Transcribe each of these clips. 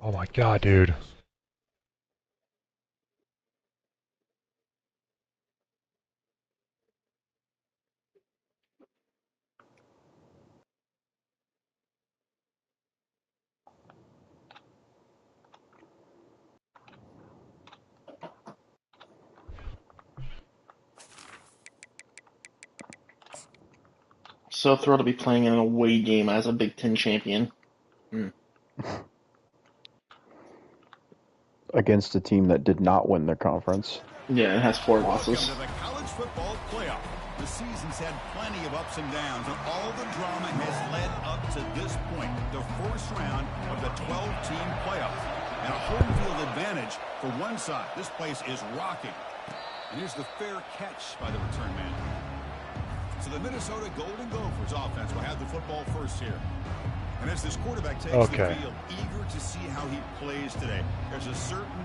Oh my god, dude. So thrilled to be playing in an away game as a Big Ten champion. Mm. Against a team that did not win their conference. Yeah, it has 4 Welcome losses. to the college football playoff. The season's had plenty of ups and downs, and all the drama has led up to this point, the first round of the 12-team playoff. And a home field advantage for one side. This place is rocking. And here's the fair catch by the return man. So the Minnesota Golden Gophers offense will have the football first here. And as this quarterback takes the field, eager to see how he plays today. There's a certain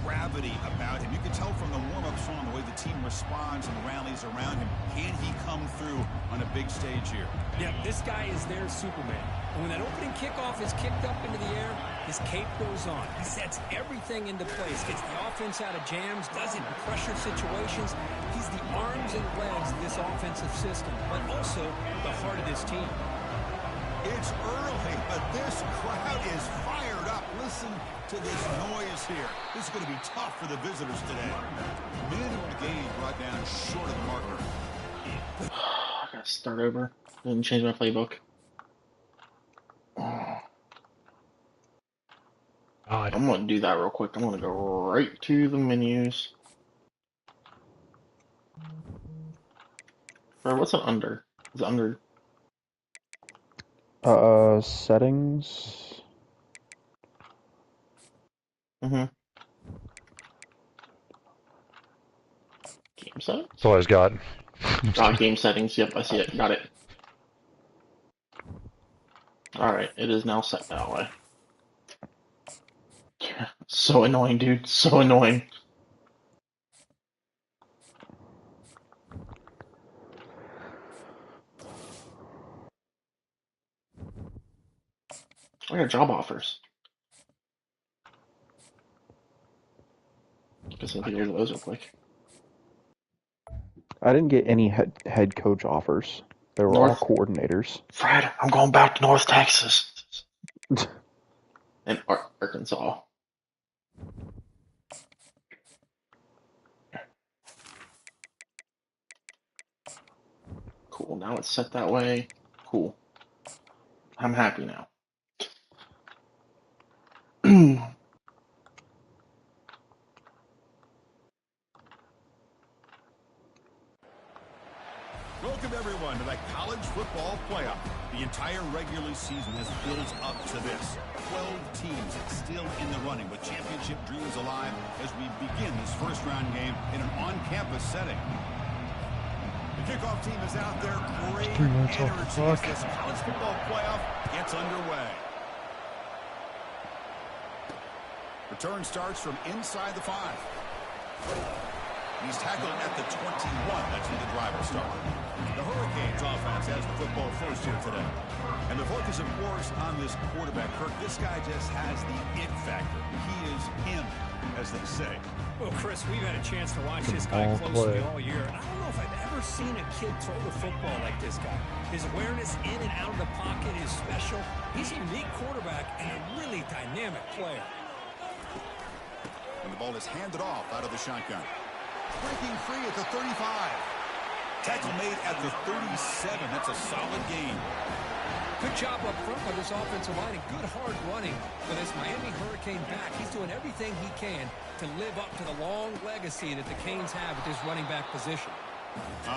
gravity about him. You can tell from the warm-up song, the way the team responds and rallies around him. Can he come through on a big stage here? Yeah, this guy is their Superman. And when that opening kickoff is kicked up into the air, his cape goes on. He sets everything into place, gets the offense out of jams, does it in pressure situations. He's the arms and legs of this offensive system, but also the heart of this team. It's early, but this crowd is fired up. Listen to this noise here. This is going to be tough for the visitors today. Minimal gain brought down short of the marker. I gotta start over. Didn't change my playbook. God. I'm gonna do that real quick. I'm gonna go right to the menus. Or what's it under? Is it under? Settings. Mm-hmm. Game settings? That's all I've got. Game settings. Yep, I see it. Got it. Alright, it is now set that way. So annoying, dude. So annoying. I got job offers. Guess I'll take a look at those real quick. I didn't get any head coach offers. They were all coordinators. Fred, I'm going back to North Texas. And Arkansas. Cool, now it's set that way. Cool. I'm happy now. Welcome, everyone, to the college football playoff. The entire regular season has built up to this. 12 teams still in the running with championship dreams alive as we begin this first-round game in an on-campus setting. The kickoff team is out there. Great energy as this college football playoff gets underway. Return starts from inside the 5. He's tackled at the 21. That's where the drive will start. The Hurricanes offense has the football first here today. And the focus, of course, on this quarterback. Kirk, this guy just has the it factor. He is him, as they say. Well, Chris, we've had a chance to watch this guy closely all year. And I don't know if I've ever seen a kid throw the football like this guy. His awareness in and out of the pocket is special. He's a unique quarterback and a really dynamic player. And the ball is handed off out of the shotgun. Breaking free at the 35. Tackle made at the 37. That's a solid gain. Good job up front by this offensive line and good hard running for this Miami Hurricane back. He's doing everything he can to live up to the long legacy that the Canes have at this running back position.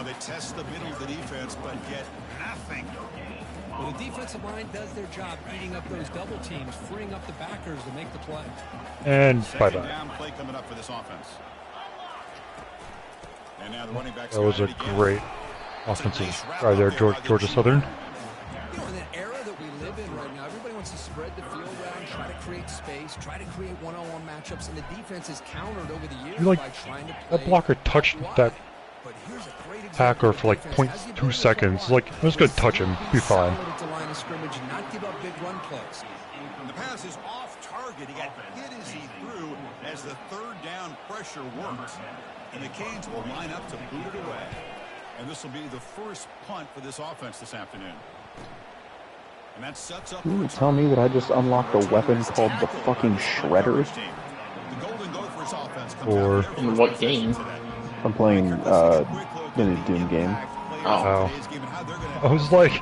They test the middle of the defense, but get nothing. Well, the defensive line does their job eating up those double teams, freeing up the backers to make the play. And bye-bye. Second down play coming up for this offense. And now the running backs. That was a great offensive drive there, Georgia Southern. You know, in that era that we live in right now, everybody wants to spread the field around, try to create space, try to create one-on-one matchups, and the defense is countered over the years by trying to play. That blocker touched that tackler for like 0.2 seconds. Like, I was going to touch him, be fine. The pass is off target. target. He got hit as he threw as the third down pressure worked. And the Canes will line up to boot it away. And this will be the first punt for this offense this afternoon. And that sets up. You tell me that I just unlocked a weapon called the fucking Shredder? The Golden Gophers offense Or In what game? I'm playing the new Doom game. oh. I was like,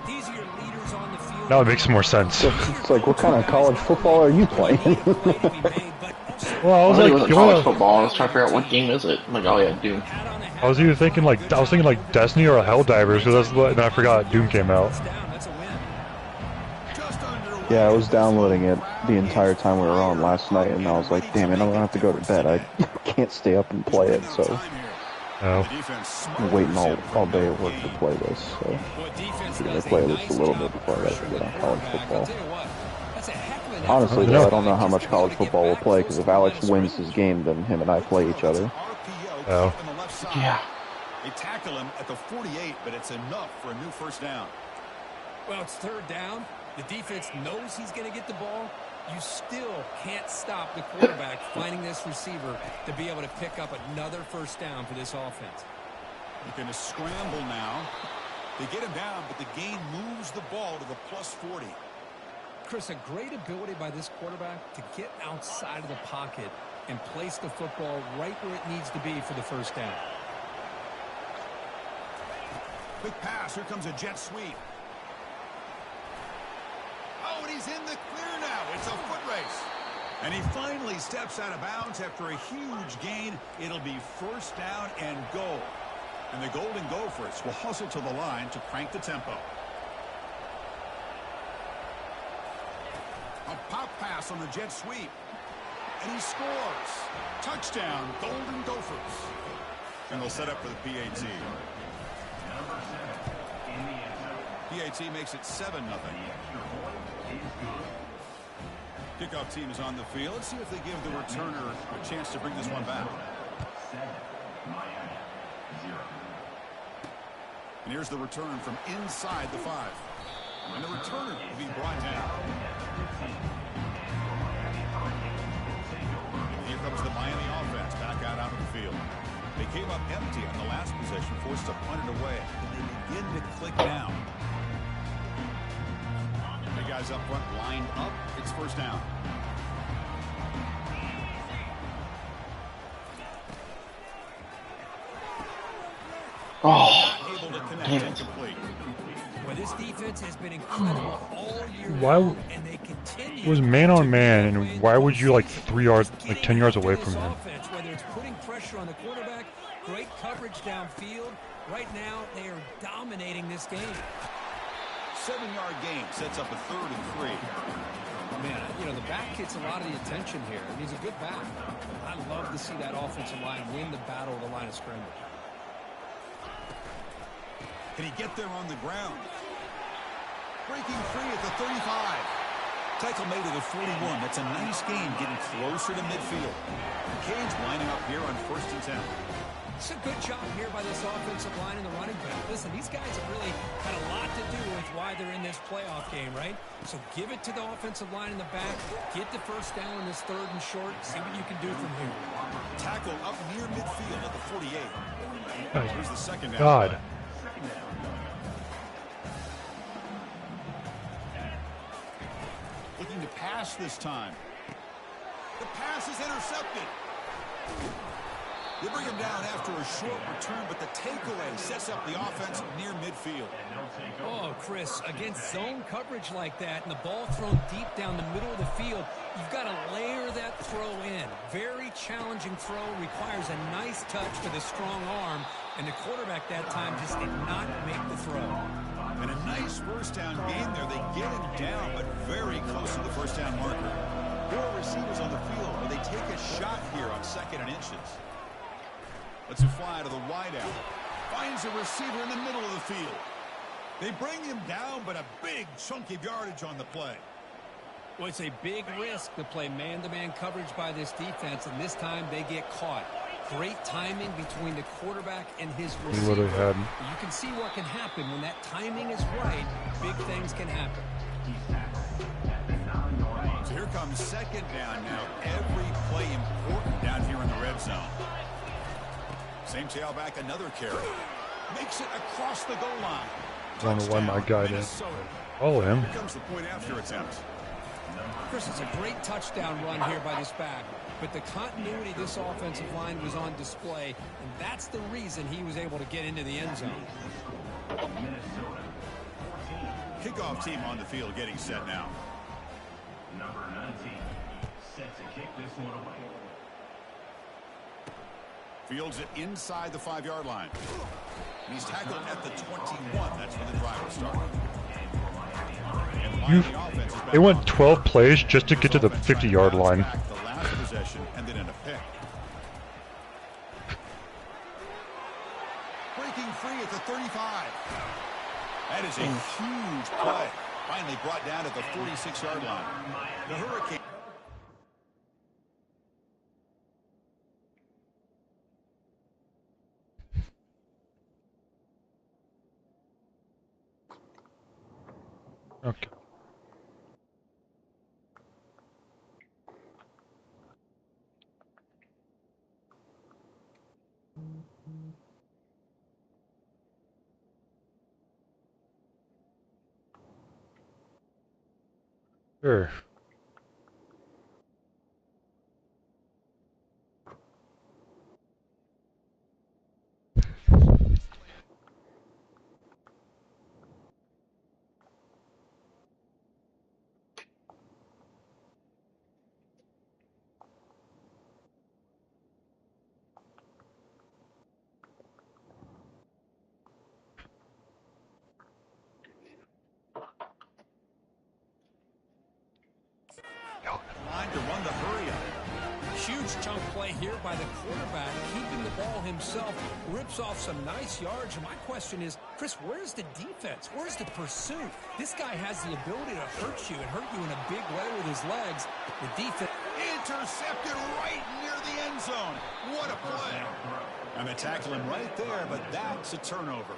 These are your leaders on the field. now it makes more sense. It's like, what kind of college football are you playing? Well, I was It like, wasn't college football. I was trying to figure out what game is it. I'm like, oh yeah, Doom. I was either thinking like Destiny or Helldivers, because that's what. And I forgot Doom came out. Yeah, I was downloading it the entire time we were on last night, and I was like, damn it, I'm gonna have to go to bed. I can't stay up and play it, so Oh. I'm waiting all day at work to play this. So I'm gonna play at least a little bit before I gotta get on college football. Honestly, though, I don't know how much college football we'll play, because if Alex wins his game, then him and I play each other. Oh. Yeah. They tackle him at the 48, but it's enough for a new first down. Well, it's third down. The defense knows he's going to get the ball. You still can't stop the quarterback finding this receiver to be able to pick up another first down for this offense. They're going to scramble now. They get him down, but the gain moves the ball to the plus 40. Chris, a great ability by this quarterback to get outside of the pocket and place the football right where it needs to be for the first down. Quick pass. Here comes a jet sweep. Oh, and he's in the clear now. It's a foot race. And he finally steps out of bounds after a huge gain. It'll be first down and goal. And the Golden Gophers will hustle to the line to crank the tempo. A pop pass on the jet sweep. And he scores. Touchdown, Golden Gophers. And they'll set up for the PAT. PAT makes it 7-0. Kickoff team is on the field. Let's see if they give the returner a chance to bring this one back. And here's the return from inside the 5. And the returner will be brought down. And here comes the Miami offense back out onto the field. They came up empty on the last possession, forced to punt it away. And they begin to click down. The guys up front lined up. It's first down. Oh, Able to connect damn it. incomplete. Well, this defense has been incredible all year Why long, and they continue. It was man on man, and why would you like 3 yards, like 10 yards away from him? Offense, whether it's putting pressure on the quarterback, great coverage downfield. Right now, they are dominating this game. 7-yard gain sets up a 3rd and 3. Man, you know, the back gets a lot of the attention here. He's a good back. I love to see that offensive line win the battle of the line of scrimmage. Can he get there on the ground? Breaking free at the 35. Tackle made at the 41. That's a nice gain, getting closer to midfield. The Canes lining up here on 1st and 10. It's a good job here by this offensive line in the running back. Listen, these guys have really had a lot to do with why they're in this playoff game, right? So give it to the offensive line in the back. Get the first down in this 3rd and short. See what you can do from here. Tackle up near midfield at the 48. Here's the second down. God. Looking to pass this time. The pass is intercepted. They bring him down after a short return, but the takeaway sets up the offense near midfield. Oh, Chris, against zone coverage like that and the ball thrown deep down the middle of the field, you've got to layer that throw in. Very challenging throw, requires a nice touch with a strong arm, and the quarterback that time just did not make the throw. And a nice first down gain there. They get him down, but very close to the first down marker. 4 receivers on the field, but they take a shot here on 2nd and inches. Let's fly to the wideout. Finds a receiver in the middle of the field. They bring him down, but a big chunk of yardage on the play. Well, it's a big risk to play man-to-man coverage by this defense, and this time they get caught. Great timing between the quarterback and his receiver. You can see what can happen when that timing is right. Big things can happen. So here comes second down now. Every play important down here in the red zone. Same tailback, another carry. Makes it across the goal line. I don't know why my guy didn't follow him. Here comes the point after attempt. Chris, it's a great touchdown run here by this back, but the continuity of this offensive line was on display, and that's the reason he was able to get into the end zone. Kickoff team on the field getting set now. Number 19 set to kick this one away. Fields it inside the 5-yard line. And he's tackled at the 21. That's where the drive will start. They went 12 plays just to get to the 50-yard line. The last possession ended in a pick. Breaking free at the 35. That is a huge play. Finally brought down at the 46-yard line. The Hurricane. Okay. Sure. Line to run the hurry up. Huge chunk play here by the quarterback, keeping the ball himself, rips off some nice yards. And my question is, Chris, where's the defense? Where's the pursuit? This guy has the ability to hurt you and hurt you in a big way with his legs. The defense Intercepted right near the end zone. What a play. And they tackle him right there, but that's a turnover.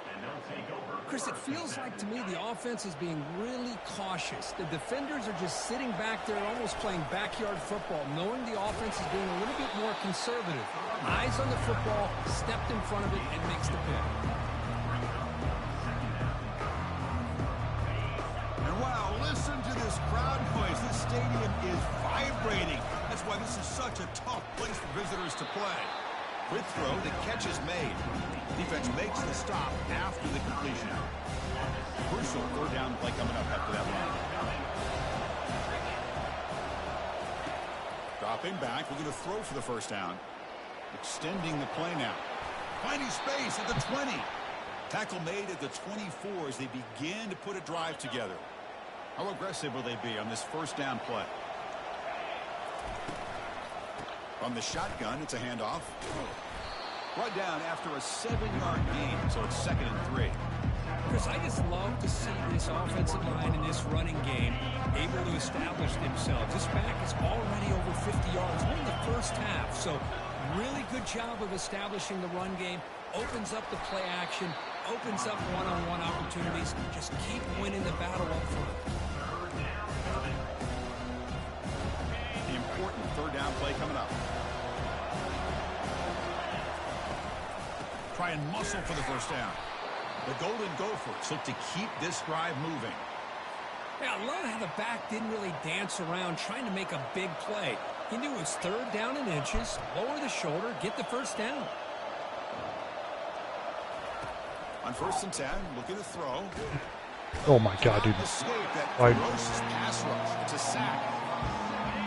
Chris, it feels like to me the offense is being really cautious. The defenders are just sitting back there almost playing backyard football, knowing the offense is being a little bit more conservative. Eyes on the football, stepped in front of it, and makes the pick. And wow, listen to this crowd noise. This stadium is vibrating. That's why this is such a tough place for visitors to play. Quick throw, the catch is made. Defense makes the stop after the completion. Crucial third down play coming up after that run. Dropping back, we're going to throw for the first down. Extending the play now. Finding space at the 20. Tackle made at the 24 as they begin to put a drive together. How aggressive will they be on this first down play? From the shotgun, it's a handoff. Brought down after a 7-yard gain, so it's 2nd and 3. Chris, I just love to see this offensive line in this running game able to establish themselves. This back is already over 50 yards. We're in the first half, so really good job of establishing the run game. Opens up the play action, opens up one-on-one opportunities. Just keep winning the battle up front. The important third down play coming up. Try and muscle for the first down. The Golden Gophers look to keep this drive moving. Yeah, I love how the back didn't really dance around trying to make a big play. He knew it was third down in inches, lower the shoulder, get the first down. On 1st and 10, looking to throw. Oh my God, dude. Escape that Why- ferocious pass rush. It's a sack.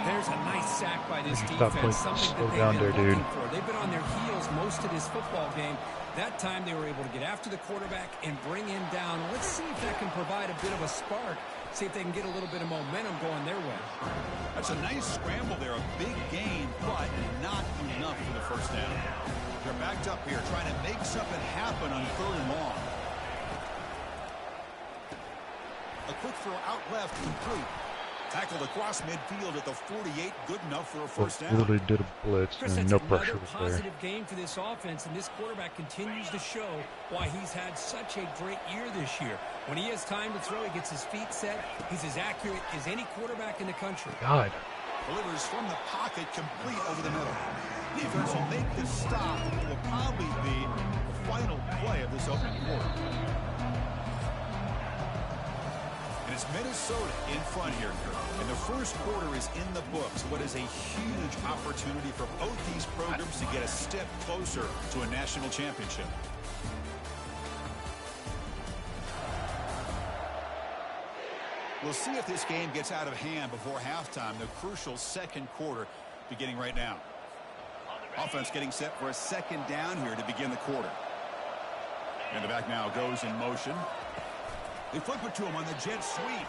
There's a nice sack by this Stop defense, playing something slow that down they've been there, looking dude. for. They've been on their heels most of this football game. That time they were able to get after the quarterback and bring him down. Let's see if that can provide a bit of a spark. See if they can get a little bit of momentum going their way. That's a nice scramble there. A big gain, but not enough for the first down. They're backed up here trying to make something happen on 3rd and long. A quick throw out left, complete. Tackled across midfield at the 48, good enough for a first down. Literally did a blitz Chris, and that's no another pressure was there. positive game for this offense, and this quarterback continues to show why he's had such a great year this year. When he has time to throw, he gets his feet set. He's as accurate as any quarterback in the country. God. Delivers from the pocket, complete over the middle. Defense will make the stop. It will probably be the final play of this opening quarter. And it's Minnesota in front here. And the first quarter is in the books. What is a huge opportunity for both these programs to get a step closer to a national championship. We'll see if this game gets out of hand before halftime. The crucial second quarter beginning right now. Offense getting set for a second down here to begin the quarter. And the back now goes in motion. They flip it to him on the jet sweep.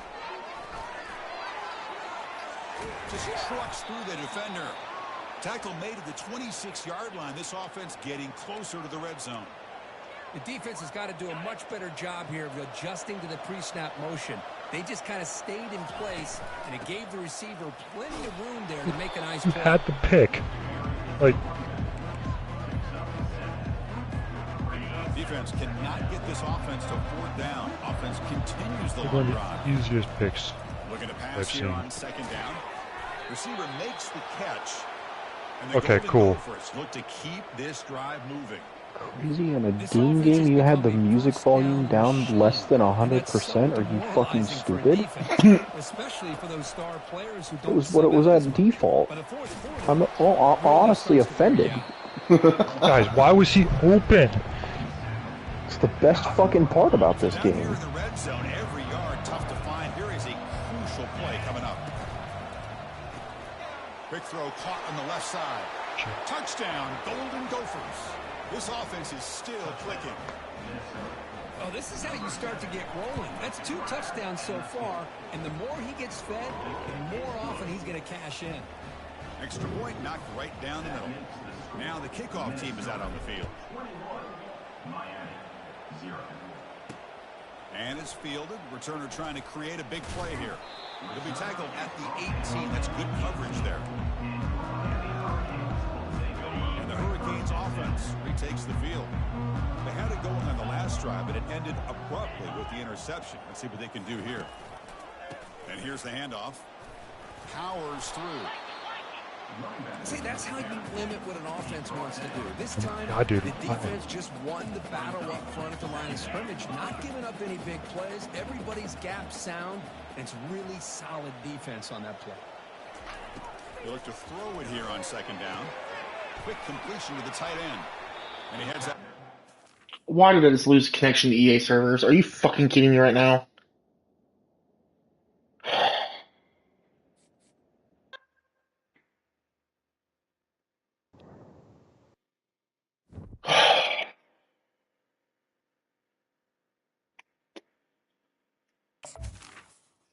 Just trucks through the defender. Tackle made at the 26-yard line. This offense getting closer to the red zone. The defense has got to do a much better job here of adjusting to the pre-snap motion. They just kind of stayed in place, and it gave the receiver plenty of room there to make a nice play. Had the pick. Like, Defense cannot get this offense to fourth down. Offense continues the one long of drive. the easiest picks Looking to pass I've here seen. on second down. Receiver makes the catch. And the Okay, Golden cool. Gophers look to keep this drive moving. Crazy, in a Doom game you had the music volume down less than 100%? Are you fucking stupid? Especially for those star players who It don't was what it was at default. I'm honestly offended. Guys, why was he open? It's the best fucking part about this Down here game. in the red zone, every yard tough to find. Here is a crucial play coming up. Quick throw caught on the left side. Touchdown, Golden Gophers. This offense is still clicking. Oh, this is how you start to get rolling. That's 2 touchdowns so far, and the more he gets fed, the more often he's going to cash in. Extra point knocked right down the middle. Now the kickoff team is out on the field. And it's fielded. Returner trying to create a big play here. It'll be tackled at the 18. That's good coverage there. And the Hurricanes offense retakes the field. They had it going on the last drive, but it ended abruptly with the interception. Let's see what they can do here. And here's the handoff. Powers through. See, that's how you limit what an offense wants to do. This time, God, dude. the defense just won the battle up front at the line of scrimmage, not giving up any big plays. Everybody's gap sound, and it's really solid defense on that play. They look to throw it here on second down. Quick completion to the tight end. And he heads out. Why did I just lose connection to EA servers? Are you fucking kidding me right now?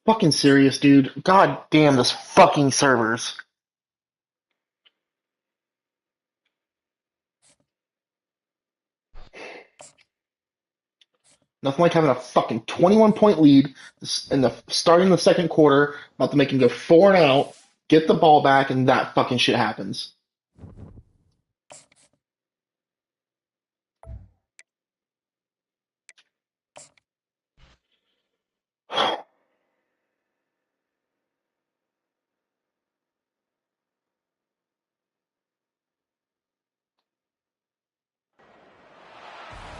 Fucking serious, dude. God damn this fucking servers. Nothing like having a fucking 21-point lead in the starting the second quarter, about to make him go 4 and out, get the ball back, and that fucking shit happens.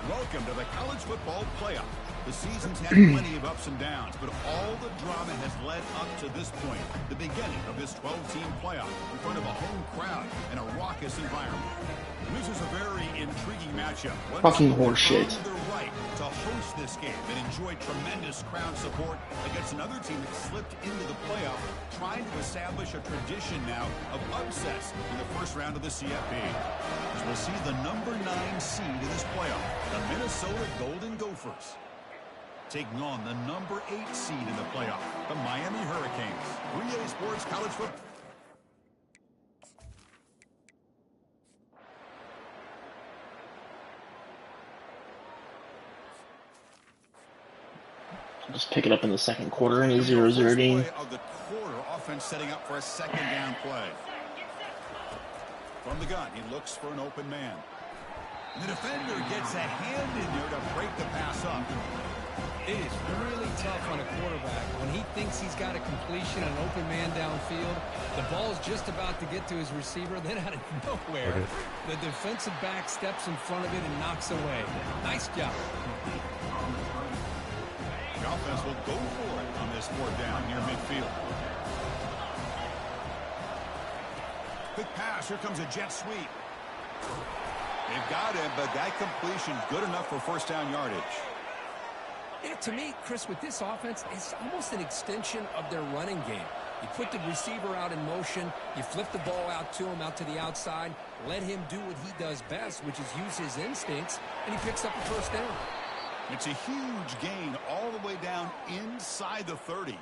Welcome to the college football playoff. The season's had plenty of ups and downs, but all the drama has led up to this point, the beginning of this 12-team playoff in front of a home crowd and a raucous environment. This is a very intriguing matchup. Fucking horseshit. The right to host this game and enjoy tremendous crowd support against another team that slipped into the playoff, trying to establish a tradition now of upsets in the first round of the CFB. As we'll see the number 9 seed in this playoff, the Minnesota Golden Gophers, taking on the number 8 seed in the playoff, the Miami Hurricanes. 3A Sports College Football. Just pick it up in the second quarter in a 0-0 game. Play of the quarter, offense setting up for a second down play. From the gun, he looks for an open man. And the defender gets a hand in there to break the pass up. It is really tough on a quarterback when he thinks he's got a completion, an open man downfield. The ball's just about to get to his receiver, then out of nowhere, the defensive back steps in front of it and knocks away. Nice job. The offense will go for it on this fourth down near midfield. Quick pass. Here comes a jet sweep. They've got him, but that completion good enough for first down yardage. Yeah, to me, Chris, with this offense, it's almost an extension of their running game. You put the receiver out in motion, you flip the ball out to him, out to the outside, let him do what he does best, which is use his instincts, and he picks up a first down. It's a huge gain all the way down inside the 30.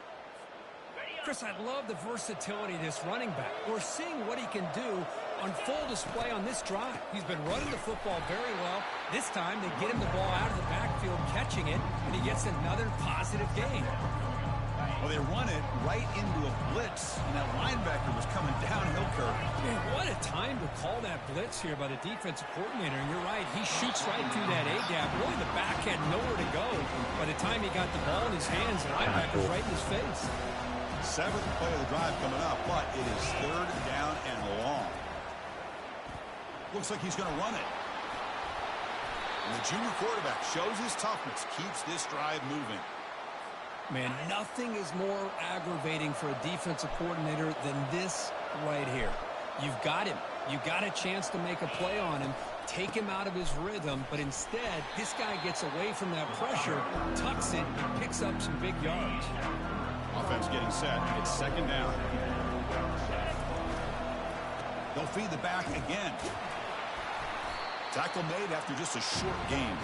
Chris, I love the versatility of this running back. We're seeing what he can do on full display on this drive. He's been running the football very well. This time, they get him the ball out of the backfield, catching it, and he gets another positive gain. Well, they run it right into a blitz, and that linebacker was coming downhill curve. Man, what a time to call that blitz here by the defensive coordinator. And you're right, he shoots right through that A-gap. Really, the back had nowhere to go. By the time he got the ball in his hands, the linebacker's right in his face. Seventh play of the drive coming up, but it is third down and long. Looks like he's going to run it. And the junior quarterback shows his toughness, keeps this drive moving. Man, nothing is more aggravating for a defensive coordinator than this right here. You've got him. You got a chance to make a play on him, take him out of his rhythm, but instead, this guy gets away from that pressure, tucks it, and picks up some big yards. Offense getting set. It's second down. They'll feed the back again. Tackle made after just a short gain.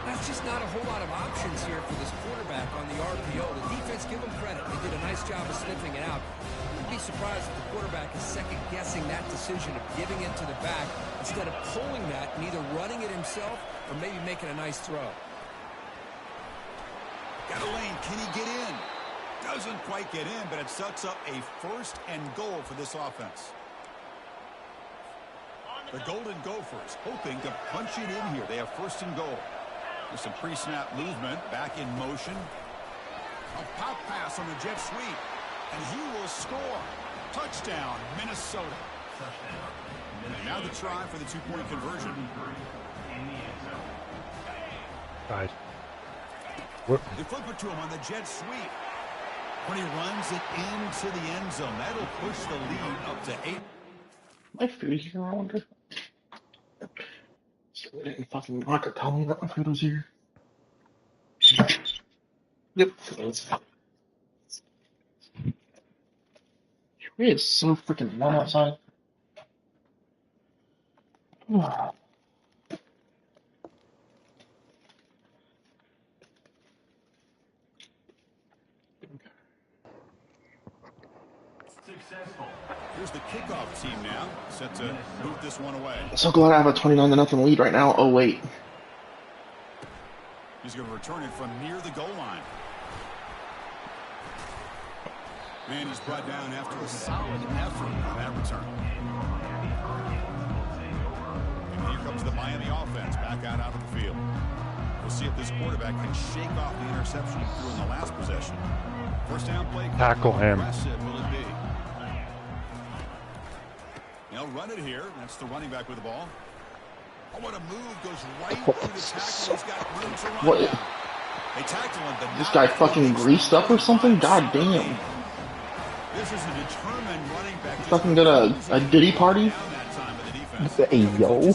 That's just not a whole lot of options here for this quarterback on the RPO. The defense, give them credit. They did a nice job of sniffing it out. I'd be surprised if the quarterback is second-guessing that decision of giving it to the back instead of pulling that and either running it himself or maybe making a nice throw. Got a lane. Can he get in? Doesn't quite get in, but it sets up a first and goal for this offense. The Golden Gophers hoping to punch it in here. They have first and goal. With some pre-snap movement, back in motion. A pop pass on the jet sweep, and he will score. Touchdown, Minnesota. And now the try for the two-point conversion. Guys. They flip it to him on the jet sweep. When he runs it into the end zone, that'll push the lead up to 8. My food here, I wonder. So they didn't fucking not to tell me that my food was here. Yep. It is so freaking warm outside. Successful. Here's the kickoff team now, set to move this one away. So glad I have a 29-0 lead right now. Oh wait. He's going to return it from near the goal line. And he's brought down after a solid effort on that return. And here comes the Miami offense back out of the field. We'll see if this quarterback can shake off the interception he threw in the last possession. First down play. Tackle him. Aggressive will it be? They'll run it here. That's the running back with the ball. Oh, what a move. Goes right through the tackle. He's got room to run. What? They tackle him, but This guy fucking greased up or something? God damn. This is a determined running back. Fucking did a Diddy party? Hey, yo.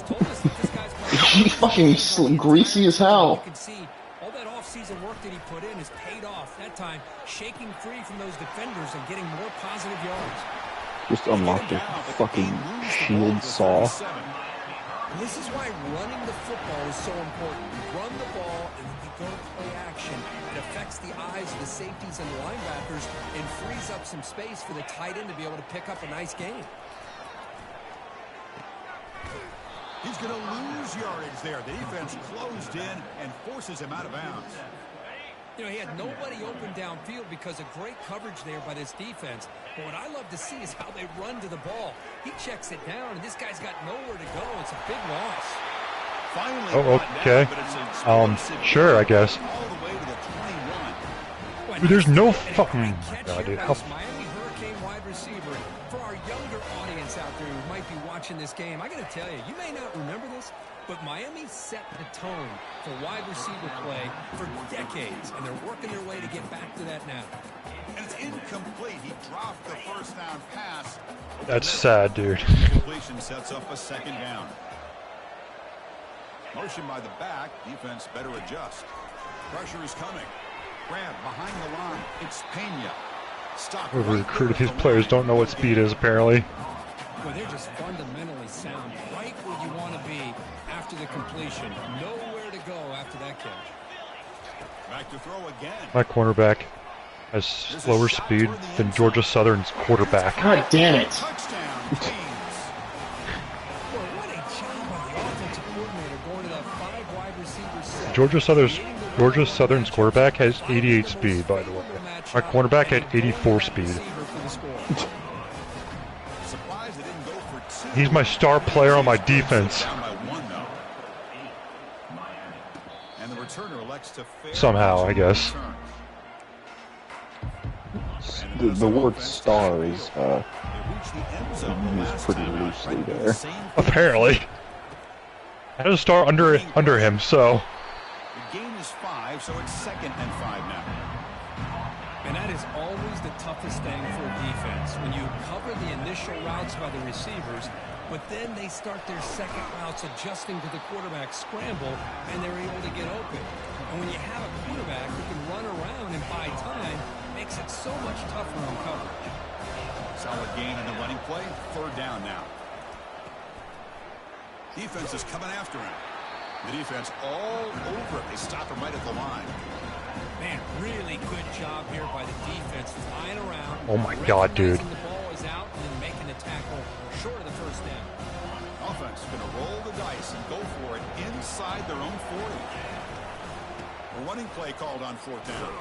He's fucking greasy as hell. You can see all that offseason work that he put in has paid off. That time, shaking free from those defenders and getting more positive yards. Just unlocked a fucking shield saw. This is why running the football is so important. You run the ball and then you go to play action. It affects the eyes of the safeties and the linebackers and frees up some space for the tight end to be able to pick up a nice gain. He's going to lose yardage there. The defense closed in and forces him out of bounds. You know, he had nobody open downfield because of great coverage there by this defense. But what I love to see is how they run to the ball. He checks it down, and this guy's got nowhere to go. It's a big loss. Finally okay. Sure, I guess. all the way to the 21. Dude, there's no fucking... God, dude, how... Miami Hurricane wide receiver. For our younger audience out there who might be watching this game, I got to tell you, you may not remember this, but Miami set the tone for wide receiver play for decades, and they're working their way to get back to that now. And it's incomplete. He dropped the first down pass. That's sad, dude. Completion sets up a second down. Motion by the back. Defense better adjust. Pressure is coming. Grab behind the line. It's Pena. Stop. We've recruited these players, don't know what speed is, apparently. Well, they're just fundamentally sound, right where you want to be after the completion. Nowhere to go after that catch. Back to throw again. My cornerback has slower speed than Georgia Southern's quarterback. God damn it. Touchdown. Kings. Well, what a job by the offensive coordinator going to that 5 wide receiver set. Georgia Southern's quarterback has 88 speed, by the way. My cornerback had 84 speed. Surprised they didn't go for 2. He's my star player on my defense. Down by 1 though. And the returner elects to fair Somehow, I guess. The word star is used pretty loosely there. Apparently. I had a star under him, so... The gain is 5, so it's 2nd and 5 now. And that is always the toughest thing for a defense. When you cover the initial routes by the receivers, but then they start their second routes adjusting to the quarterback scramble, and they're able to get open. And when you have a quarterback who can run around and buy time, it makes it so much tougher on coverage. Solid gain in the running play. 3rd down now. Defense is coming after him. The defense all over it. They stop him right at the line. Man, really good job here by the defense flying around. Oh my God, dude. The ball is out and then making the tackle short of the first down. Offense is going to roll the dice and go for it inside their own 40. A running play called on 4th down.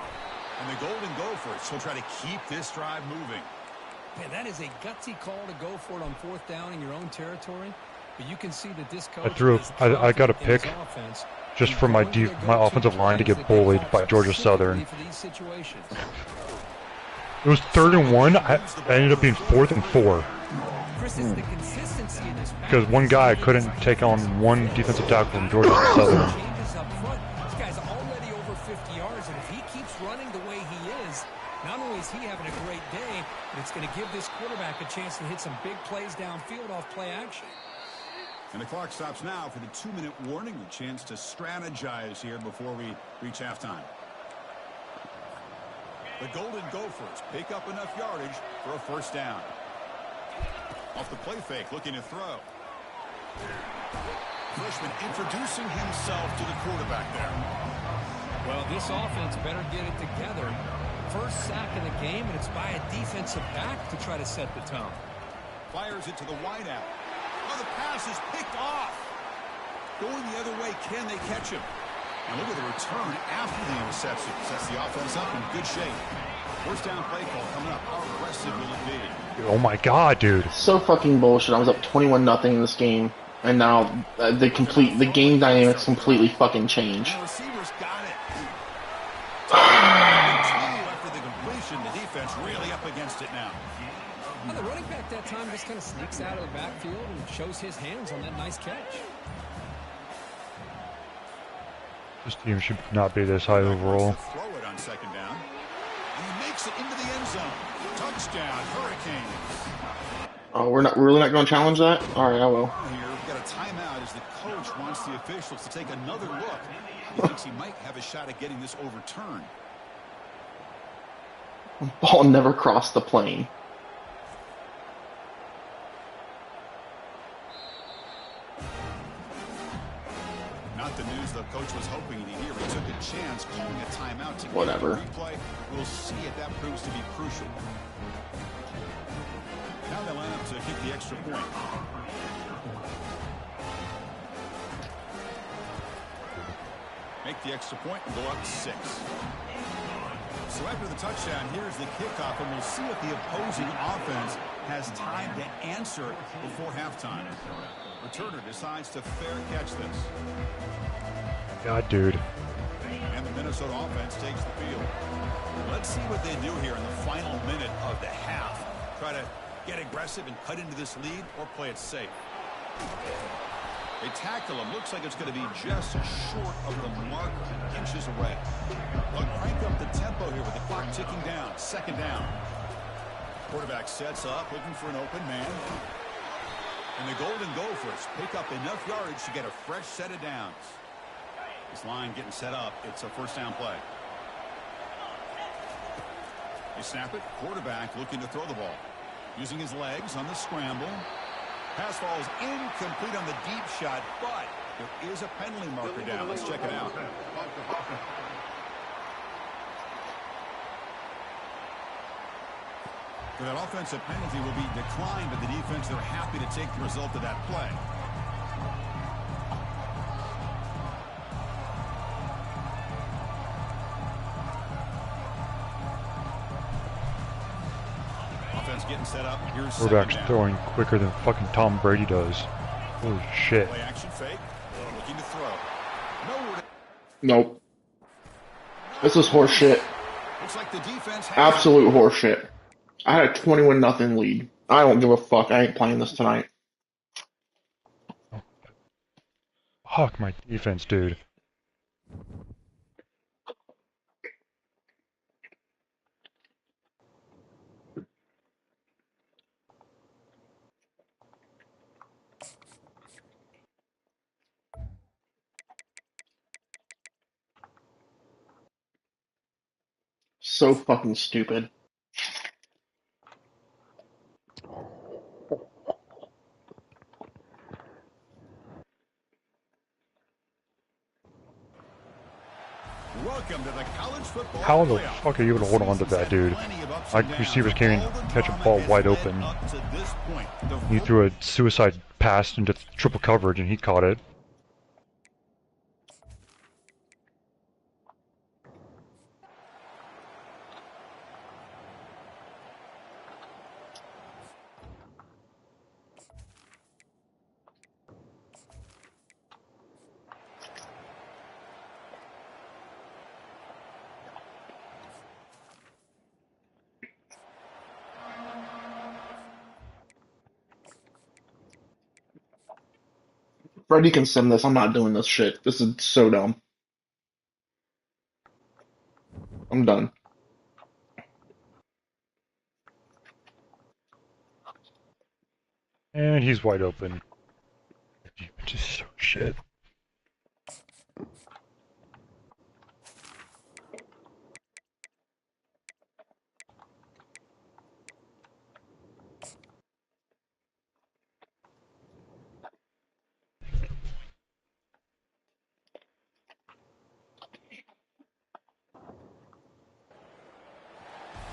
And the Golden Gophers will try to keep this drive moving. Man, that is a gutsy call to go for it on 4th down in your own territory. But you can see that this coach I got a pick just for my offensive line to get bullied by Georgia Southern. It was 3rd and 1. I ended up being 4th and 4. Because one guy couldn't take on one defensive tackle from Georgia Southern. This guy's already over 50 yards, and if he keeps running the way he is, not only is he having a great day, but it's going to give this quarterback a chance to hit some big plays downfield off play action. And the clock stops now for the 2-minute warning. A chance to strategize here before we reach halftime. The Golden Gophers pick up enough yardage for a 1st down. Off the play fake, looking to throw. Freshman introducing himself to the quarterback there. Well, this offense better get it together. First sack of the game, and it's by a defensive back to try to set the tone. Fires it to the wideout. Oh, the pass is picked off. Going the other way, can they catch him? And look at the return after the interception. Sets the offense up in good shape. 1st down play call coming up. How aggressive will it be? Oh my God, dude. So fucking bullshit. I was up 21-0 in this game, and now the game dynamics completely fucking change. And the receivers got it. After the completion, the defense really up against it now. Well, the running back that time just kind of sneaks out of the backfield and shows his hands on that nice catch. This team should not be this high overall. Throw it on 2nd down. And he makes it into the end zone. Touchdown, Hurricanes. Oh, we're really not going to challenge that? All right, I will. Here, we've got a timeout as the coach wants the officials to take another look. He thinks he might have a shot at getting this overturned. Ball never crossed the plane. Not the news the coach was hoping to hear. He took a chance calling a timeout to Whatever. get the replay. We'll see if that proves to be crucial. Now they line up to kick the extra point. Make the extra point and go up 6. So after the touchdown, here's the kickoff, and we'll see if the opposing offense has time to answer before halftime. Returner decides to fair catch this. God, dude. And the Minnesota offense takes the field. Let's see what they do here in the final minute of the half. Try to get aggressive and cut into this lead, or play it safe. They tackle him. Looks like it's going to be just short of the mark, inches away. They'll crank up the tempo here with the clock ticking down. 2nd down. Quarterback sets up, looking for an open man. And the Golden Gophers pick up enough yardage to get a fresh set of downs. This line getting set up. It's a 1st down play. They snap it. Quarterback looking to throw the ball. Using his legs on the scramble. Pass falls incomplete on the deep shot, but there is a penalty marker down. Let's check it out. For that offensive penalty will be declined, but the defense, they're happy to take the result of that play. Offense getting set up. Here's Quarterback's throwing quicker than fucking Tom Brady does. Holy shit. Play action fake. Looking to throw. Nowhere. Nope. This is horseshit. Looks like the defense has Absolute horseshit. I had a 21-0 lead. I don't give a fuck. I ain't playing this tonight. Fuck my defense, dude. So fucking stupid. Welcome to the college football How the playoff. fuck are you able to hold on to that, dude? Like, receivers can't even catch a ball wide open. He threw a suicide pass into triple coverage and he caught it. Freddie can send this. I'm not doing this shit. This is so dumb. I'm done. And he's wide open. Just so shit.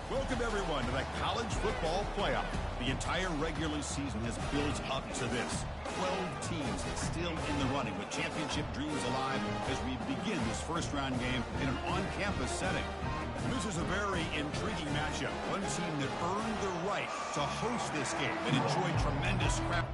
Welcome everyone to the college football playoff. The entire regular season has built up to this. 12 teams still in the running with championship dreams alive as we begin this first round game in an on-campus setting. This is a very intriguing matchup. One team that earned the right to host this game and enjoy tremendous crowd.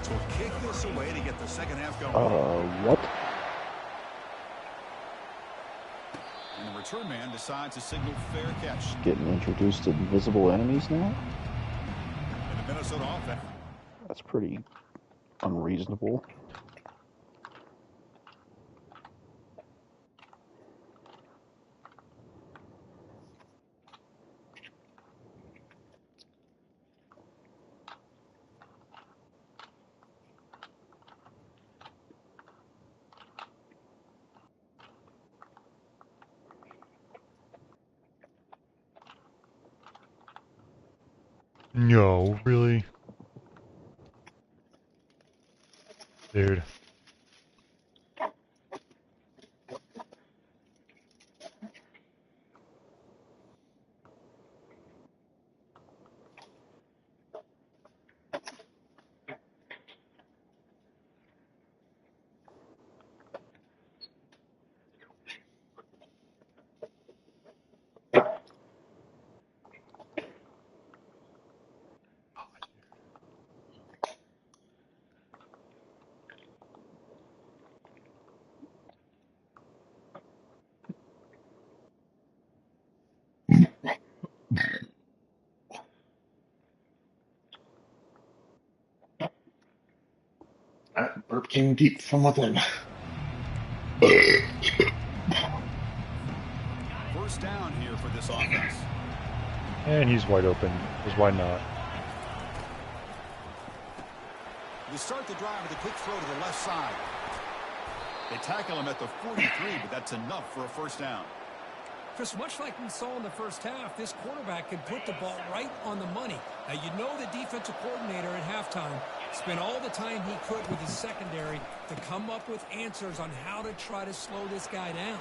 Will kick this away to get the second half going. What? And the return man decides to signal fair catch. Getting introduced to invisible enemies now? And the Minnesota offense. That's pretty unreasonable. No, really? Dude. That burp came deep from within. First down here for this offense. And he's wide open, because why not? They start the drive with a quick throw to the left side. They tackle him at the 43, but that's enough for a first down. Chris, much like we saw in the first half, this quarterback could put the ball right on the money. Now, you know the defensive coordinator at halftime spent all the time he could with his secondary to come up with answers on how to try to slow this guy down.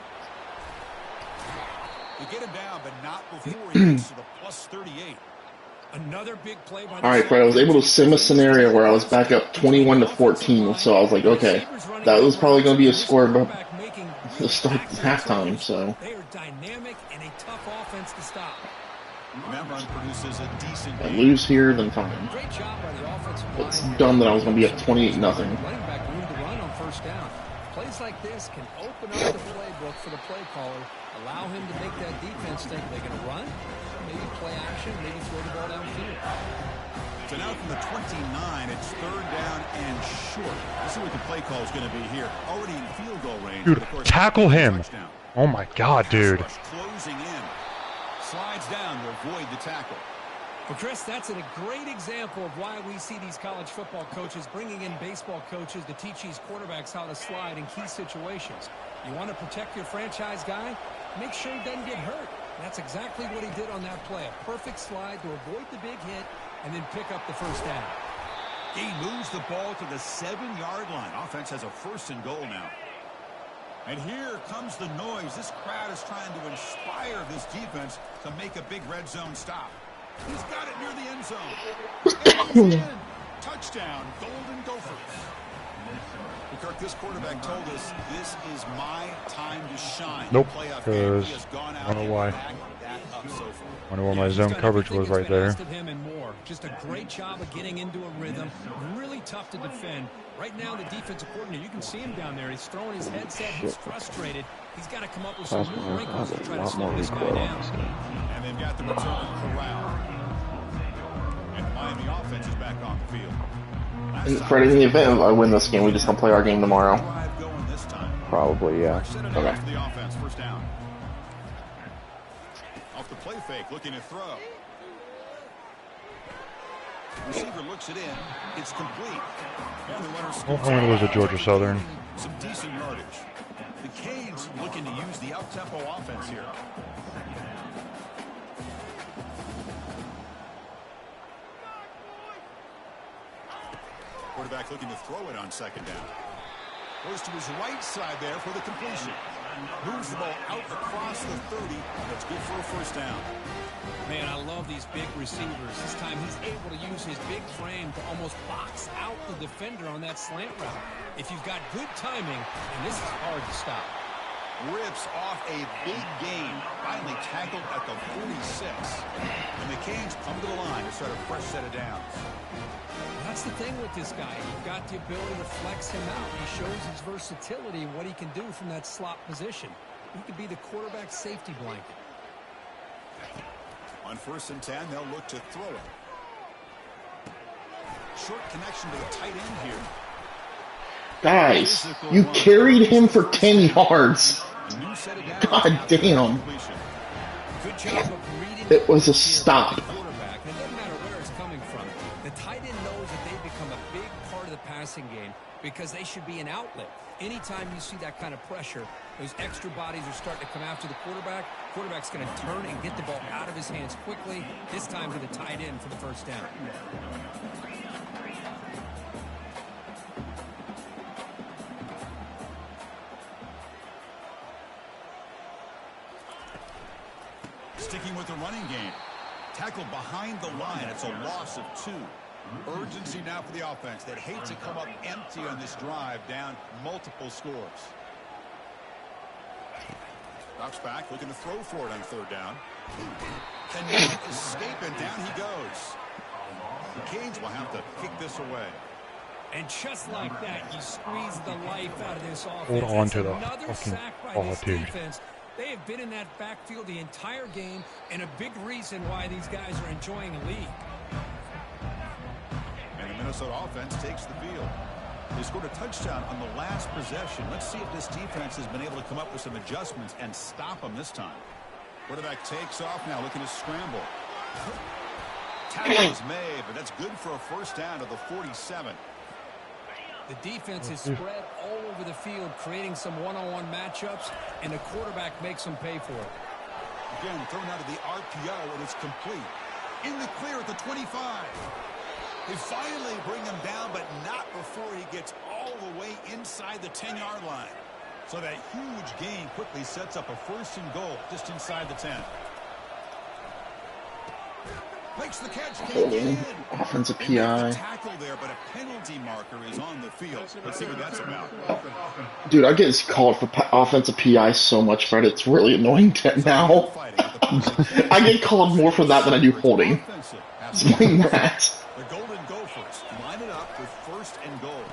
You get him down, but not before he gets to the plus 38. Another big play by the All right, but I was able to sim a scenario where I was back up 21-14, so I was like, okay, that was probably going to be a score to start halftime. So they are dynamic and a tough offense to stop. That run produces a decent I gain. lose here, then fine. Great job by the offensive It's line. dumb that I was going to be up 28-0. Running back room to run on first down. Plays like this can open up the playbook for the play caller, allow him to make that defense think they're going to run, maybe play action, maybe throw the ball downfield. So now from the 29, it's third down and short. Let's see what the play call is going to be here. Already in field goal range. Dude, but of course, tackle him. touchdown. Oh my god, dude. Pass rush closing in. Slides down to avoid the tackle. Well, Chris, that's a great example of why we see these college football coaches bringing in baseball coaches to teach these quarterbacks how to slide in key situations. You want to protect your franchise guy? Make sure he doesn't get hurt. That's exactly what he did on that play. A perfect slide to avoid the big hit and then pick up the first down. He moves the ball to the 7-yard line. Offense has a first and goal now. And here comes the noise. This crowd is trying to inspire this defense to make a big red zone stop. He's got it near the end zone. And he's in. Touchdown, Golden Gophers. Well, Kirk, this quarterback told us this is my time to shine. Nope, Playoff game. He has because gone out I don't know and why. backed that up so far. Wonder where my zone coverage was right there. Of him and more. Just a great job of getting into a rhythm. Really tough to defend. Right now, the defensive coordinator, you can see him down there. He's throwing his headset. He's frustrated. He's got to come up with some new wrinkles to try to slow this guy down. And they've got the return corral. And the Miami offense is back on the field. And Fred, in the event I win this game, we just gonna play our game tomorrow. Drive going this time. Probably, yeah. Set it Okay. up for the offense, first down. Off the play fake, looking to throw. Receiver looks it in. It's complete. And the runner scoots I'm gonna lose to Georgia Southern. some decent yardage. The Canes looking to use the up-tempo offense here. Quarterback looking to throw it on second down. Goes to his right side there for the completion. Moves the ball out across the 30. That's good for a first down. Man, I love these big receivers. This time he's able to use his big frame to almost box out the defender on that slant route. If you've got good timing, and this is hard to stop. Rips off a big gain. Finally tackled at the 46. And the Canes come to the line to start a fresh set of downs. That's the thing with this guy. You've got the ability to flex him out. He shows his versatility and what he can do from that slot position. He could be the quarterback's safety blanket. On first and 10, they'll look to throw it. Short connection to the tight end here. Guys, you carried him for 10 yards. A new set of downs. God damn. Good job of reading. It was a stop. The quarterback. It doesn't matter where it's coming from. The tight end knows that they've become a big part of the passing game because they should be an outlet. Anytime you see that kind of pressure, Those extra bodies are starting to come after the quarterback. Quarterback's going to turn and get the ball out of his hands quickly. This time to the tight end for the first down. Sticking with the running game. Tackled behind the line. It's a loss of 2. Urgency now for the offense that hate to come up empty on this drive, down multiple scores. Knocks back, looking to throw for it on 3rd down. Cannot escape, and down he goes. The Canes will have to kick this away. And just like that, you squeeze the life out of this offense. Hold on to the another fucking sack by ball, this dude. defense. They have been in that backfield the entire game, and a big reason why these guys are enjoying a lead. And the Minnesota offense takes the field. They scored a touchdown on the last possession. Let's see if this defense has been able to come up with some adjustments and stop them this time. Quarterback takes off now, looking to scramble. Tackle is made, but that's good for a first down to the 47. The defense is spread all over the field, creating some one-on-one matchups, and the quarterback makes them pay for it. Again, thrown out of the RPO, and it's complete. In the clear at the 25. They finally bring him down, but not before he gets all the way inside the 10-yard line. So that huge gain quickly sets up a 1st and goal just inside the 10. Makes the catch. Holding. Offensive PI. Tackle there, but a penalty marker is on the field. Let's see what that's about. Dude, I get called for offensive PI so much, Fred. It's really annoying now. I get called more for that than I do holding. Explain that. The Golden Gophers line it up with 1st and goal.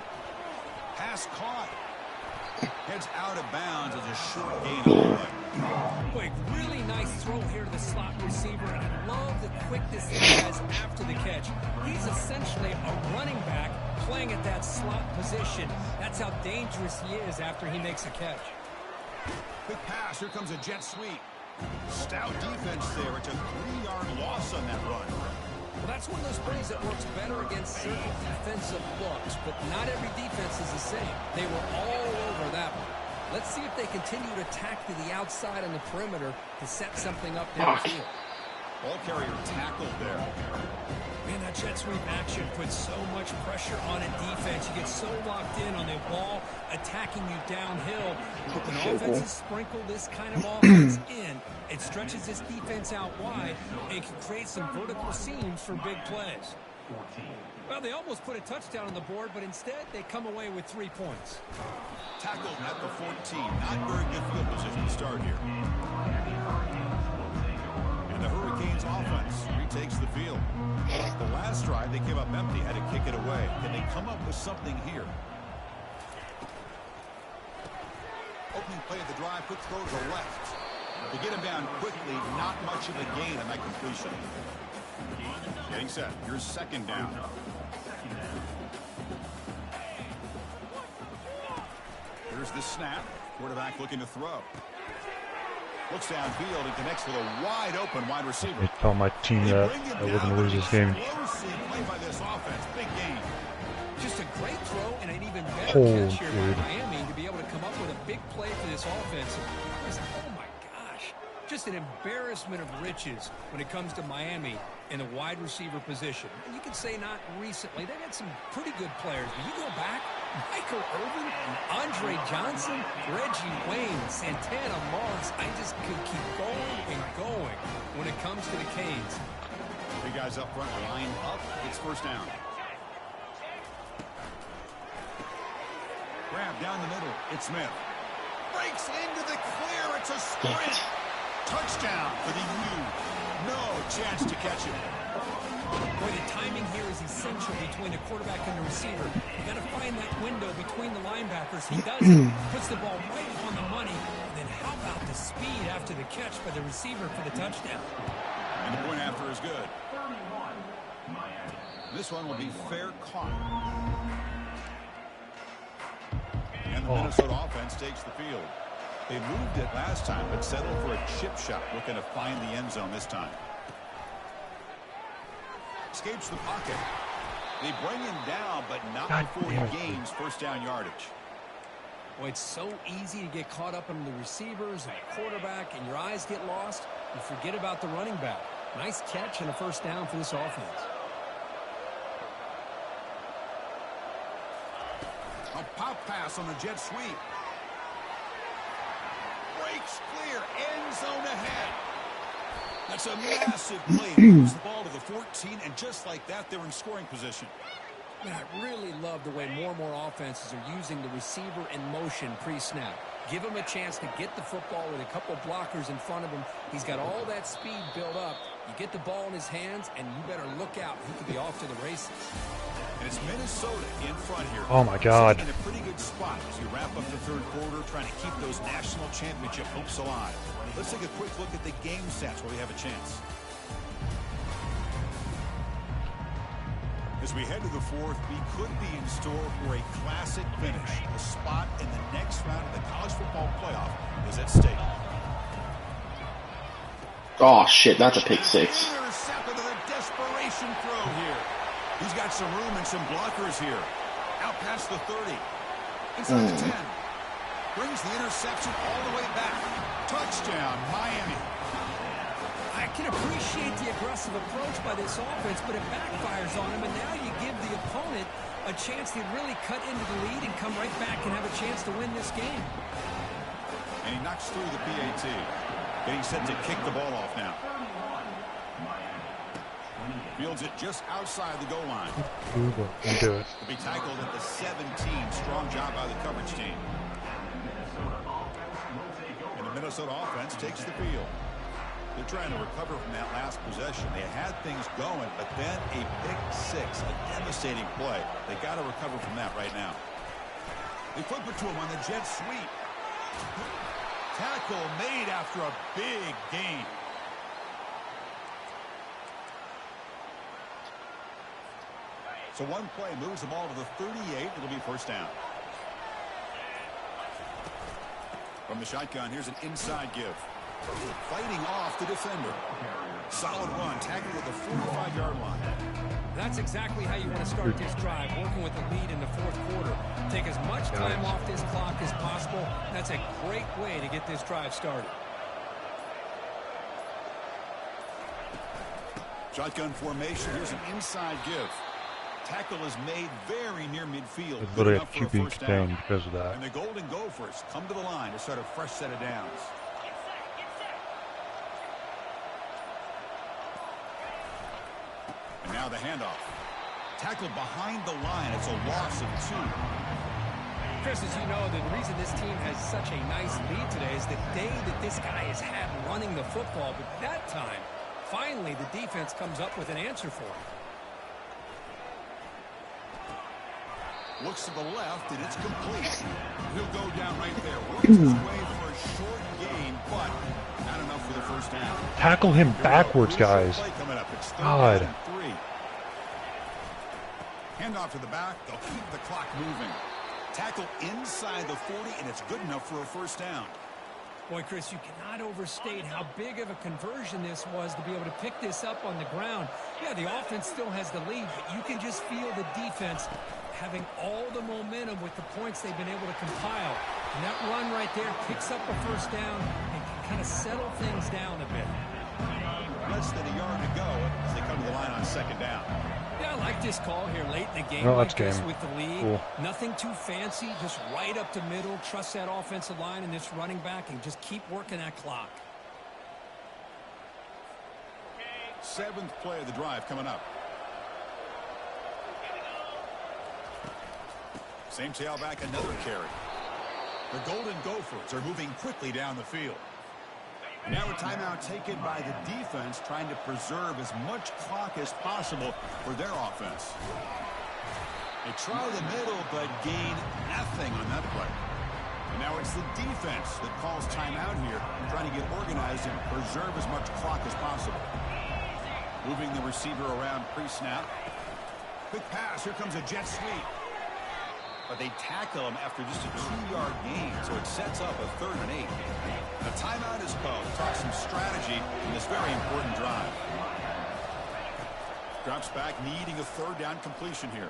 Pass caught. Heads out of bounds as a short gain on the play. Quick, really nice throw here to the slot receiver, and I love the quickness that he has after the catch. He's essentially a running back playing at that slot position. That's how dangerous he is after he makes a catch. Quick pass. Here comes a jet sweep. Stout defense there. It's a 3-yard loss on that run. Well, that's one of those plays that works better against certain defensive looks, but not every defense is the same. They were all over that one. Let's see if they continue to attack to the outside on the perimeter to set something up downfield. Ball carrier tackled there. Man, that jet sweep action puts so much pressure on a defense. You get so locked in on the ball attacking you downhill. When offenses sprinkle this kind of offense in, it stretches this defense out wide and can create some vertical seams for big plays. Well, they almost put a touchdown on the board, but instead they come away with 3 points. Tackled at the 14. Not very good field position to start here. And the Hurricanes offense retakes the field. The last drive, they came up empty, had to kick it away. Can they come up with something here? Opening play of the drive, quick throw to the left. To get him down quickly, not much of a gain on that completion. Getting set. Here's 2nd down. Here's the snap. Quarterback looking to throw. Looks downfield and connects with a wide open wide receiver. I tell my team that I wasn't going to lose this game. Play by this offense. Big game. Just a great throw and an even better Oh, catch here dude. by Miami to be able to come up with a big play for this offense. Oh my gosh, just an embarrassment of riches when it comes to Miami in the wide receiver position. And you can say not recently. They've had some pretty good players, but you go back, Michael Irvin, Andre Johnson, Reggie Wayne, Santana Moss. I just could keep going and going when it comes to the Canes. Three guys up front, line up. It's 1st down. Grab down the middle. It's Smith. Breaks into the clear. It's a sprint. Touchdown for the U. No chance to catch it. Boy, the timing here is essential between the quarterback and the receiver. You got to find that window between the linebackers. He does it. Puts the ball right on the money. And then how about the speed after the catch by the receiver for the touchdown? And the point after is good. This one will be fair caught. And the Minnesota offense takes the field. They moved it last time, but settled for a chip shot, looking to find the end zone this time. Escapes the pocket. They bring him down, but not before he gains 1st down yardage. Well, it's so easy to get caught up in the receivers and the quarterback, and your eyes get lost. You forget about the running back. Nice catch and a first down for this offense. A pop pass on the jet sweep. Breaks clear. End zone ahead. That's a massive play. Moves the ball to the 14, and just like that, they're in scoring position. Man, I really love the way more and more offenses are using the receiver in motion pre-snap. Give him a chance to get the football with a couple blockers in front of him. He's got all that speed built up. You get the ball in his hands, and you better look out. He could be off to the races. And it's Minnesota in front here. Oh, my God. Sitting in a pretty good spot as we wrap up the third quarter, trying to keep those national championship hopes alive. Let's take a quick look at the game stats where we have a chance. As we head to the fourth, we could be in store for a classic finish. A spot in the next round of the college football playoff is at stake. Oh, shit, that's a pick six. Intercepted with a desperation throw here. He's got some room and some blockers here. Out past the 30. Inside the 10. Brings the interception all the way back. Touchdown, Miami. I can appreciate the aggressive approach by this offense, but it backfires on him, and now you give the opponent a chance to really cut into the lead and come right back and have a chance to win this game. And he knocks through the PAT. Getting set to kick the ball off now. Fields it just outside the goal line. Do it. To be tackled at the 17. Strong job by the coverage team. And the Minnesota offense takes the field. They're trying to recover from that last possession. They had things going, but then a pick six, a devastating play. They got to recover from that right now. They flip it to him on the jet sweep. Tackle made after a big gain. So one play moves the ball to the 38. It'll be first down. From the shotgun, here's an inside give. Fighting off the defender. Solid run, tackled at the 45-yard line. That's exactly how you want to start this drive, working with the lead in the fourth quarter. Take as much time off this clock as possible. That's a great way to get this drive started. Shotgun formation. Here's an inside give. Tackle is made very near midfield. It's literally a QB down because of that. And the Golden Gophers come to the line to start a fresh set of downs. And now the handoff. Tackled behind the line. It's a loss of 2. Chris, as you know, the reason this team has such a nice lead today is the day that this guy has had running the football. But that time, finally, the defense comes up with an answer for him. Looks to the left, and it's complete. He'll go down right there. Works his way for a short gain, but not enough for the first down. Tackle him backwards, guys. God. Handoff to the back. They'll keep the clock moving. Tackle inside the 40, and it's good enough for a first down. Boy, Chris, you cannot overstate how big of a conversion this was to be able to pick this up on the ground. Yeah, the offense still has the lead, but you can just feel the defense having all the momentum with the points they've been able to compile. And that run right there picks up a first down and can kind of settle things down a bit. Less than a yard to go as they come to the line on second down. Yeah, I like this call here late in the game that's like this game. with the lead. Cool. Nothing too fancy, just right up the middle. Trust that offensive line and this running back and just keep working that clock. 7th play of the drive coming up. Same tailback, another carry. The Golden Gophers are moving quickly down the field. And now a timeout taken by the defense, trying to preserve as much clock as possible for their offense. They try the middle, but gain nothing on that play. And now it's the defense that calls timeout here, trying to get organized and preserve as much clock as possible. Moving the receiver around pre-snap. Quick pass. Here comes a jet sweep. But they tackle him after just a 2-yard gain, so it sets up a 3rd and 8. The timeout is called to talk some strategy in this very important drive. Drops back, needing a 3rd down completion here.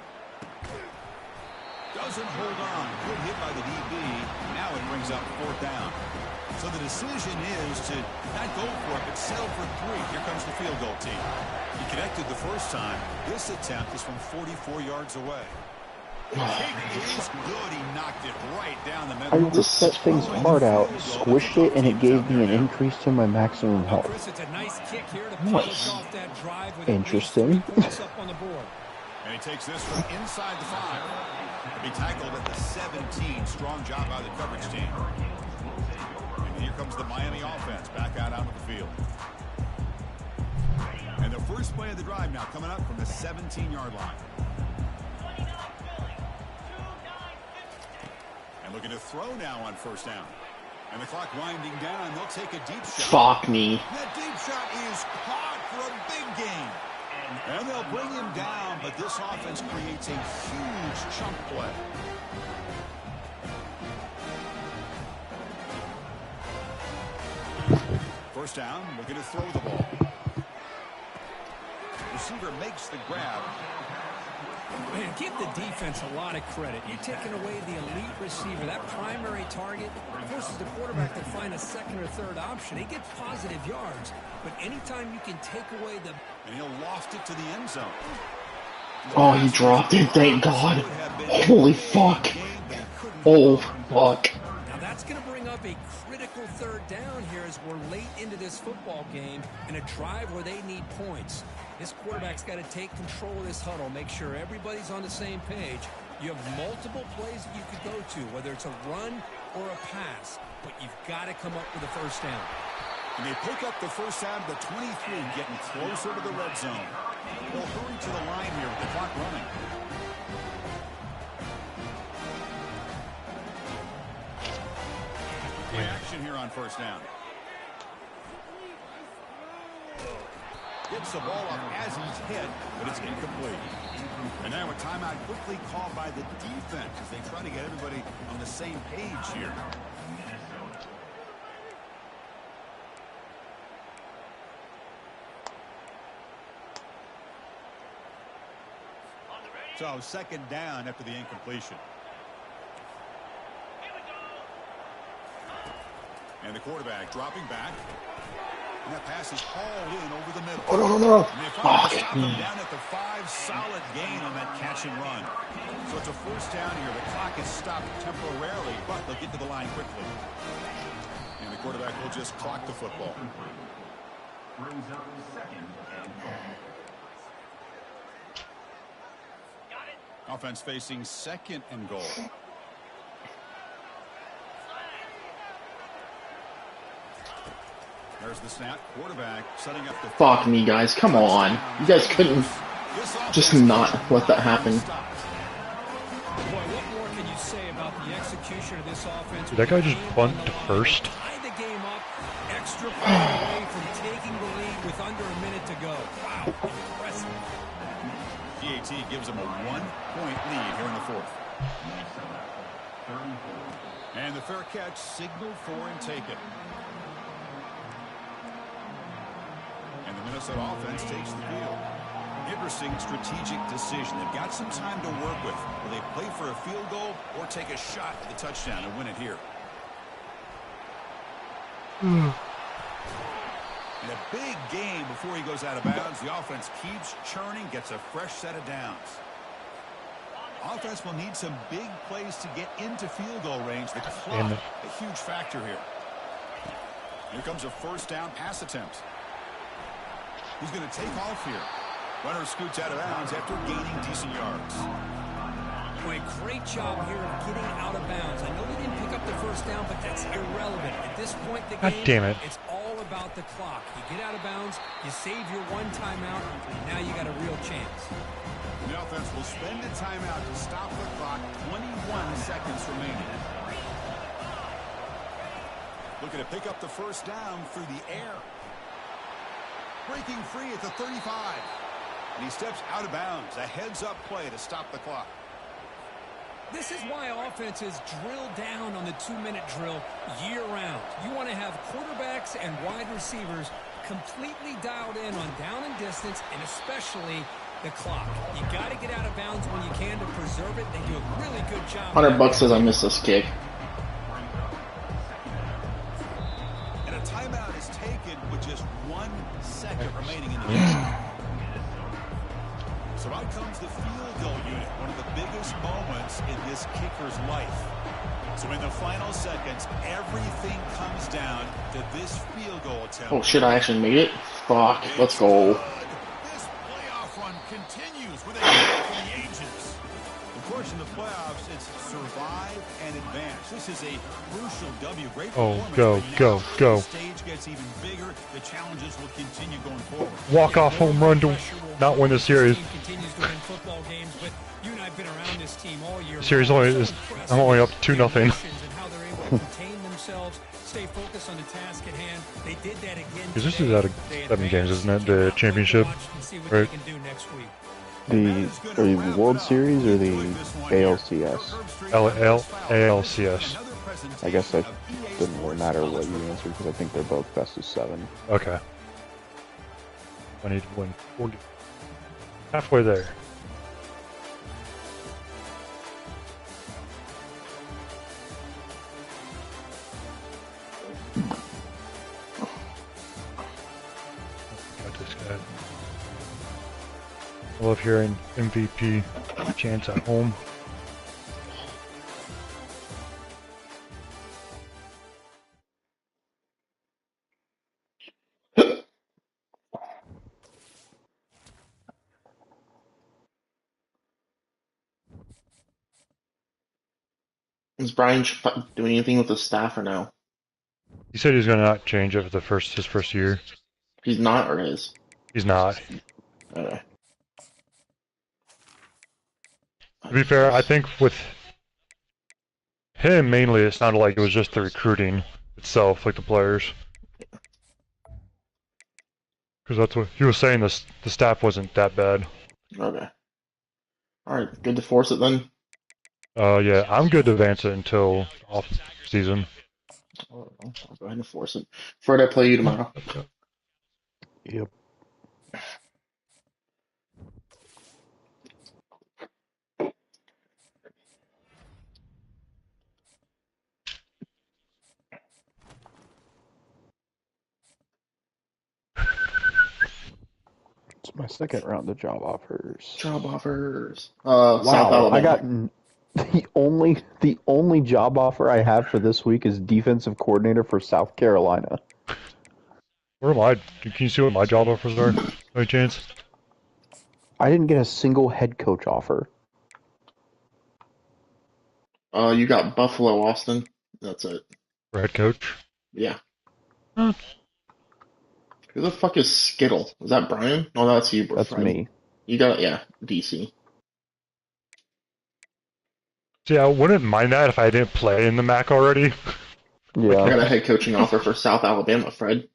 Doesn't hold on. Good hit by the DB. Now it brings up 4th down. So the decision is to not go for it, but settle for 3. Here comes the field goal team. He connected the first time. This attempt is from 44 yards away. The kick is good. He knocked it right down the middle. I ripped that thing's heart out, squished it, and it gave me an increase to my maximum health. Chris, it's a nice kick here to Nice. polish off that drive with Interesting. at least 3 points up on the board. And he takes this from inside the 5. To be tackled at the 17. Strong job by the coverage team. And here comes the Miami offense back out onto the field. And the first play of the drive now coming up from the 17-yard line. And looking to throw now on 1st down. And the clock winding down. They'll take a deep shot. Fuck me. That deep shot is caught for a big gain. And they'll bring him down, but this offense creates a huge chunk play. First down, looking to throw the ball. Receiver makes the grab. Man, give the defense a lot of credit. You're taking away the elite receiver. That primary target forces the quarterback to find a 2nd or 3rd option. He gets positive yards, but anytime you can take away the... And he'll loft it to the end zone. Oh, he dropped it. Thank God. Holy fuck. Oh, fuck. Now that's going to bring up a critical 3rd down here as we're late into this football game in a drive where they need points. This quarterback's got to take control of this huddle, make sure everybody's on the same page. You have multiple plays that you could go to, whether it's a run or a pass, but you've got to come up with a 1st down. And they pick up the first down to the 23, getting closer to the red zone. They'll hurry to the line here with the clock running. Play action here on 1st down. Gets the ball up as he's hit, but it's incomplete. And now a timeout quickly called by the defense as they try to get everybody on the same page here. So 2nd down after the incompletion. And the quarterback dropping back. And that pass is hauled in over the middle. Oh, no. And they finally stop him down at the 5. Solid gain on that catch and run. So it's a 1st down here. The clock is stopped temporarily, but they'll get to the line quickly. And the quarterback will just clock the football. Brings up 2nd and 10. Offense facing 2nd and goal. There's the snap. Quarterback setting up the... Fuck me, guys. Come on. You guys couldn't just not let that happen. Boy, what more can you say about the execution of this offense? Did that guy just bunt to 1st? Tie the game up, extra point away from taking the lead with under a minute to go. Wow, impressive. GAT gives them a 1-point lead here in the 4th. And the fair catch signaled for and taken. And the Minnesota offense takes the field. Interesting strategic decision. They've got some time to work with. Will they play for a field goal or take a shot at the touchdown and win it here? And a big game before he goes out of bounds. The offense keeps churning, gets a fresh set of downs. Offense will need some big plays to get into field goal range. The clock, a huge factor here. Here comes a 1st down pass attempt. He's going to take off here. Runner scoots out of bounds after gaining decent yards. Boy, great job here of getting out of bounds. I know they didn't pick up the 1st down, but that's irrelevant. At this point in the game, God damn it. It's all about the clock. You get out of bounds, you save your 1 timeout, and now you got a real chance. The offense will spend a timeout to stop the clock. 21 seconds remaining. Looking to pick up the 1st down through the air. Breaking free at the 35. And he steps out of bounds. A heads-up play to stop the clock. This is why offenses drill down on the 2-minute drill year-round. You want to have quarterbacks and wide receivers completely dialed in on down and distance, and especially the clock. You got to get out of bounds when you can to preserve it. They do a really good job. $100 says I missed this kick. And a timeout is taken with just 1 second remaining in the game. So out comes the field goal unit, one of the biggest moments in this kicker's life. So in the final seconds, everything comes down to this field goal attempt. Oh shit, I actually made it? Fuck, let's go. This playoff run continues with a game for the ages. Of course, in the playoffs, it's survive and advance. This is a crucial W. Great performance. Go. The stage gets even bigger. The challenges will continue going forward. Walk-off home run to not win the series. Continues to win football games, but you and I have been around this team all year. Series I'm only up 2-0. And how they're able to contain themselves, stay focused on the task at hand. They did that again. Because this is out of 7 games, isn't it? The championship, right? The World Series or the ALCS? ALCS. I guess that doesn't really matter what you answer because I think they're both best of 7. Okay. I need to win 40. Halfway there. Got this guy. I love hearing MVP chants at home. Is Brian doing anything with the staff or no? He said he's gonna not change it for his first year. He's not, or is? He's not. Okay. To be fair, I think with him mainly, it sounded like it was just the recruiting itself, like the players. Because that's what he was saying. The staff wasn't that bad. Okay. All right, good to force it then. Yeah, I'm good to advance it until off season. I'll go ahead and force it. Fred, I play you tomorrow. Yep. It's my second round of job offers. Job offers. Wow, South Alabama. I got the only job offer I have for this week is defensive coordinator for South Carolina. Where am I? Can you see what my job offers are? Any chance? I didn't get a single head coach offer. You got Buffalo, Austin. That's it. For head coach? Yeah. Huh. Who the fuck is Skittle? Is that Brian? No, that's you, That's Fred. me. You got yeah, DC. See, I wouldn't mind that if I didn't play in the MAC already. I Yeah. got a head coaching offer for South Alabama, Fred.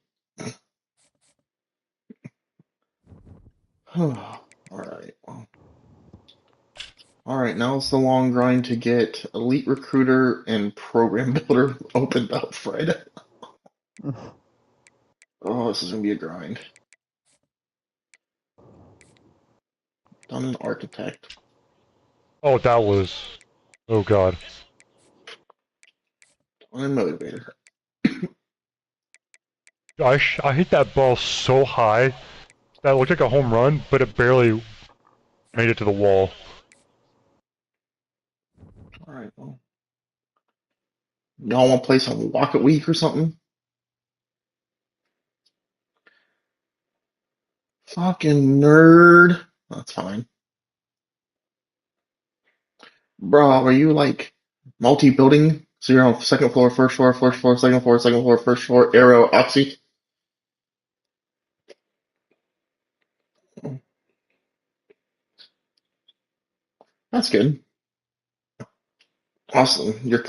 Alright. Alright, now it's the long grind to get elite recruiter and program builder opened up, Fred. Oh, this is gonna be a grind. Done an architect. Oh, that was... Oh, God. Done a motivator. I hit that ball so high that it looked like a home run, but it barely made it to the wall. Alright, well. Y'all wanna play some Rocket Week or something? Fucking nerd. That's fine. Bro, are you like multi-building? So you're on second floor, first floor, second floor, first floor, arrow, oxy? That's good. Awesome. You're